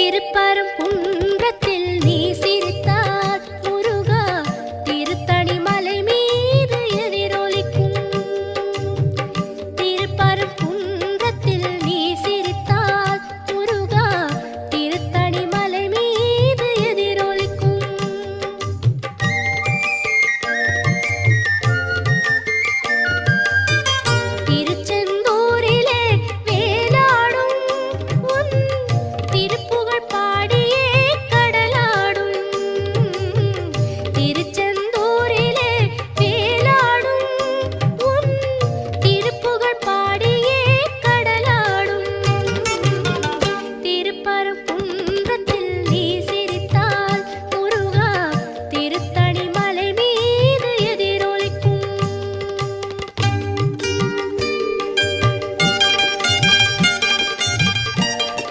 திருப்பரங்குன்றத்தில் நீ சிரித்தால் முருகா திருத்தணி மலை மீது எதிரொலிக்கும். திருப்பரங்குன்றத்தில் நீ சிரித்தால் முருகா திருத்தணி மலை மீது எதிரொலிக்கும். திருச்செந்தூரிலே வேலாடும் உன்